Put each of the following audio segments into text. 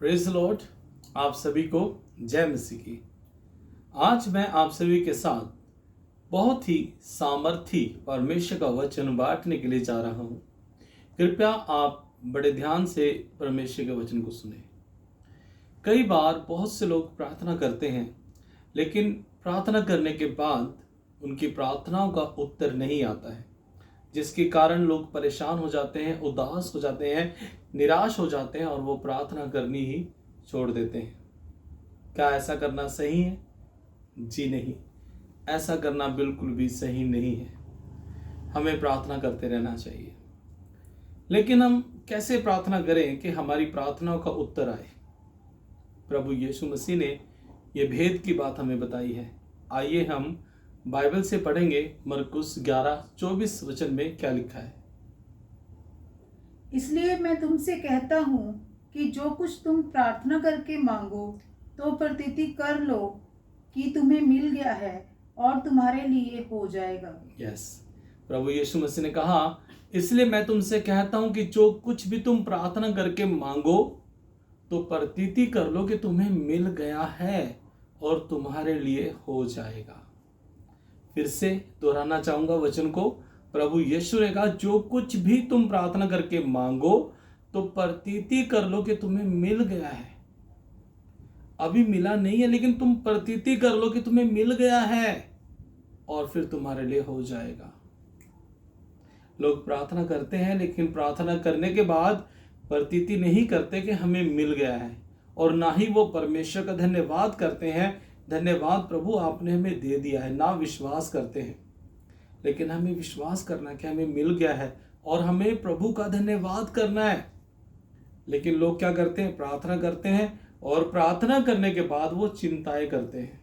Praise Lord. आप सभी को जय मसीह की। आज मैं आप सभी के साथ बहुत ही सामर्थी परमेश्वर का वचन बांटने के लिए जा रहा हूं। कृपया आप बड़े ध्यान से परमेश्वर के वचन को सुने। कई बार बहुत से लोग प्रार्थना करते हैं, लेकिन प्रार्थना करने के बाद उनकी प्रार्थनाओं का उत्तर नहीं आता है, जिसके कारण लोग परेशान हो जाते हैं, उदास हो जाते हैं, निराश हो जाते हैं और वो प्रार्थना करनी ही छोड़ देते हैं। क्या ऐसा करना सही है? जी नहीं, ऐसा करना बिल्कुल भी सही नहीं है। हमें प्रार्थना करते रहना चाहिए। लेकिन हम कैसे प्रार्थना करें कि हमारी प्रार्थनाओं का उत्तर आए? प्रभु यीशु मसीह ने यह भेद की बात हमें बताई है। आइए हम बाइबल से पढ़ेंगे। मरकुस 11:24 वचन में क्या लिखा है? इसलिए मैं तुमसे कहता हूँ कि जो कुछ तुम प्रार्थना करके मांगो तो प्रतीति कर लो कि तुम्हें मिल गया है और तुम्हारे लिए हो जाएगा। यस, प्रभु यीशु मसीह ने कहा, इसलिए मैं तुमसे कहता हूं कि जो कुछ भी तुम प्रार्थना करके मांगो तो प्रतीति कर लो कि तुम्हें मिल गया है और तुम्हारे लिए हो जाएगा। फिर से दोहराना चाहूंगा वचन को। प्रभु यीशु ने कहा, जो कुछ भी तुम प्रार्थना करके मांगो तो प्रतीति कर लो कि तुम्हें मिल गया है। अभी मिला नहीं है, लेकिन तुम प्रतीति कर लो कि तुम्हें मिल गया है और फिर तुम्हारे लिए हो जाएगा। लोग प्रार्थना करते हैं, लेकिन प्रार्थना करने के बाद प्रतीति नहीं करते कि हमें मिल गया है, और ना ही वो परमेश्वर का धन्यवाद करते हैं, धन्यवाद प्रभु आपने हमें दे दिया है। ना विश्वास करते हैं। लेकिन हमें विश्वास करना कि हमें मिल गया है और हमें प्रभु का धन्यवाद करना है। लेकिन लोग क्या करते हैं? प्रार्थना करते हैं और प्रार्थना करने के बाद वो चिंताएं करते हैं।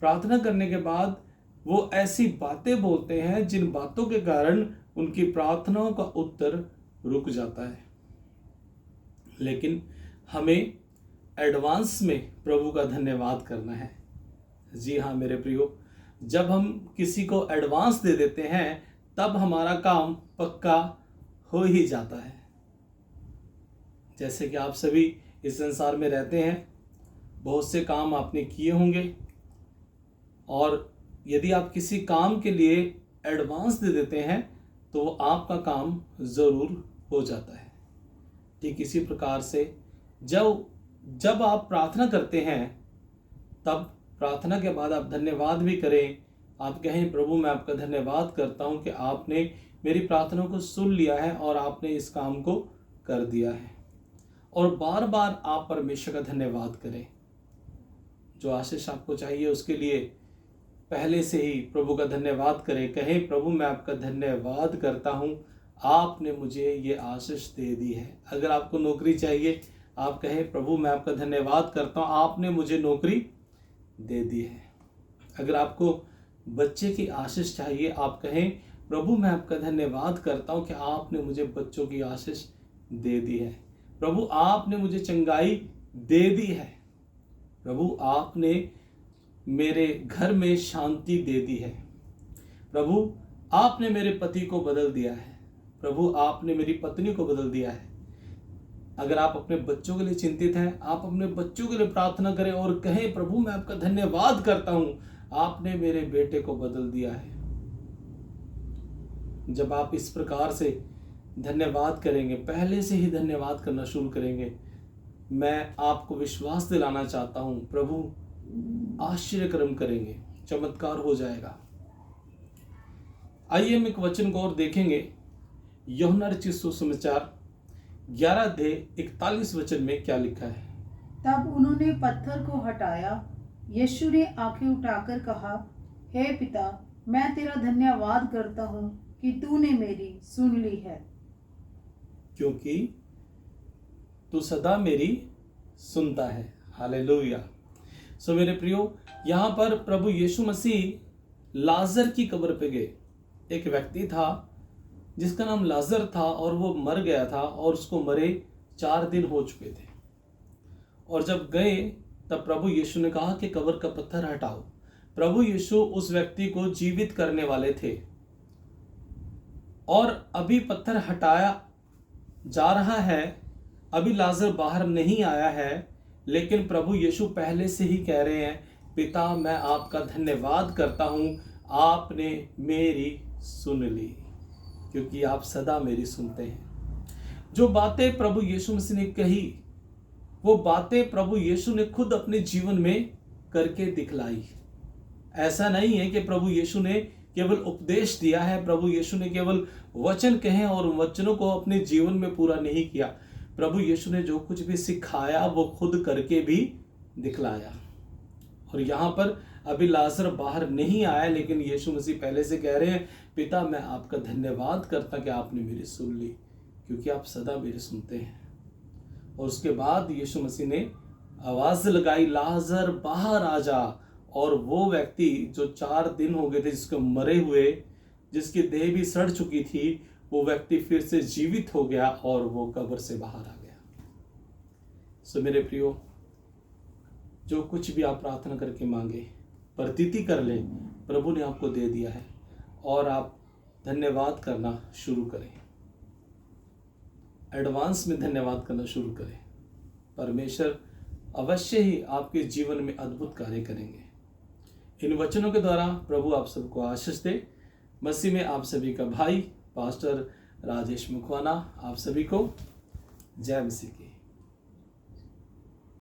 प्रार्थना करने के बाद वो ऐसी बातें बोलते हैं जिन बातों के कारण उनकी प्रार्थनाओं का उत्तर रुक जाता है। लेकिन हमें एडवांस में प्रभु का धन्यवाद करना है। जी हाँ मेरे प्रियो, जब हम किसी को एडवांस दे देते हैं तब हमारा काम पक्का हो ही जाता है। जैसे कि आप सभी इस संसार में रहते हैं, बहुत से काम आपने किए होंगे, और यदि आप किसी काम के लिए एडवांस दे देते हैं तो आपका काम ज़रूर हो जाता है। ठीक इसी प्रकार से जब आप प्रार्थना करते हैं, तब प्रार्थना के बाद आप धन्यवाद भी करें। आप कहें, प्रभु मैं आपका धन्यवाद करता हूं कि आपने मेरी प्रार्थना को सुन लिया है और आपने इस काम को कर दिया है। और बार बार आप परमेश्वर का धन्यवाद करें। जो आशीष आपको चाहिए उसके लिए पहले से ही प्रभु का धन्यवाद करें। कहें, प्रभु मैं आपका धन्यवाद करता हूं, आपने मुझे ये आशीष दे दी है। अगर आपको नौकरी चाहिए, आप कहें, प्रभु मैं आपका धन्यवाद करता हूं, आपने मुझे नौकरी दे दी है। अगर आपको बच्चे की आशीष चाहिए, आप कहें, प्रभु मैं आपका धन्यवाद करता हूं कि आपने मुझे बच्चों की आशीष दे दी है। प्रभु आपने मुझे चंगाई दे दी है। प्रभु आपने मेरे घर में शांति दे दी है। प्रभु आपने मेरे पति को बदल दिया है। प्रभु आपने मेरी पत्नी को बदल दिया है। अगर आप अपने बच्चों के लिए चिंतित हैं, आप अपने बच्चों के लिए प्रार्थना करें और कहें, प्रभु मैं आपका धन्यवाद करता हूं, आपने मेरे बेटे को बदल दिया है। जब आप इस प्रकार से धन्यवाद करेंगे, पहले से ही धन्यवाद करना शुरू करेंगे, मैं आपको विश्वास दिलाना चाहता हूं, प्रभु आश्चर्यकर्म करेंगे, चमत्कार हो जाएगा। आइए हम एक वचन को और देखेंगे। यूहन्ना रचित सुसमाचार 11:41 वचन में क्या लिखा है? तब उन्होंने पत्थर को हटाया। यीशु ने आंखें उठाकर कहा, हे पिता, मैं तेरा धन्यवाद करता हूँ कि तूने मेरी सुन ली है, क्योंकि तू सदा मेरी सुनता है। हालेलुया। सो मेरे प्रियो, यहाँ पर प्रभु यीशु मसीह लाजर की कब्र पे गए। एक व्यक्ति था जिसका नाम लाजर था और वो मर गया था, और उसको मरे 4 दिन हो चुके थे। और जब गए तब प्रभु यीशु ने कहा कि कब्र का पत्थर हटाओ। प्रभु यीशु उस व्यक्ति को जीवित करने वाले थे, और अभी पत्थर हटाया जा रहा है अभी लाजर बाहर नहीं आया है, लेकिन प्रभु यीशु पहले से ही कह रहे हैं, पिता मैं आपका धन्यवाद करता हूँ, आपने मेरी सुन ली, क्योंकि आप सदा मेरी सुनते हैं। जो बातें प्रभु यीशु मसीह ने कही, वो बातें प्रभु यीशु ने खुद अपने जीवन में करके दिखलाई। ऐसा नहीं है कि प्रभु यीशु ने केवल उपदेश दिया है, प्रभु यीशु ने केवल वचन कहे और वचनों को अपने जीवन में पूरा नहीं किया। प्रभु यीशु ने जो कुछ भी सिखाया वो खुद करके भी दिखलाया। और यहाँ पर अभी लाजर बाहर नहीं आया, लेकिन यीशु मसीह पहले से कह रहे हैं, पिता मैं आपका धन्यवाद करता कि आपने मेरी सुन ली, क्योंकि आप सदा मेरी सुनते हैं। और उसके बाद यीशु मसीह ने आवाज लगाई, लाजर बाहर आ जा। और वो व्यक्ति जो 4 दिन हो गए थे जिसको मरे हुए, जिसकी देह भी सड़ चुकी थी, वो व्यक्ति फिर से जीवित हो गया और वो कब्र से बाहर आ गया। सो मेरे प्रियो, जो कुछ भी आप प्रार्थना करके मांगे, प्रतीति कर लें, प्रभु ने आपको दे दिया है। और आप धन्यवाद करना शुरू करें, एडवांस में धन्यवाद करना शुरू करें। परमेश्वर अवश्य ही आपके जीवन में अद्भुत कार्य करेंगे। इन वचनों के द्वारा प्रभु आप सबको आशीष दे। मसीह में आप सभी का भाई पास्टर राजेश मुखवाना आप सभी को जय मसीह की।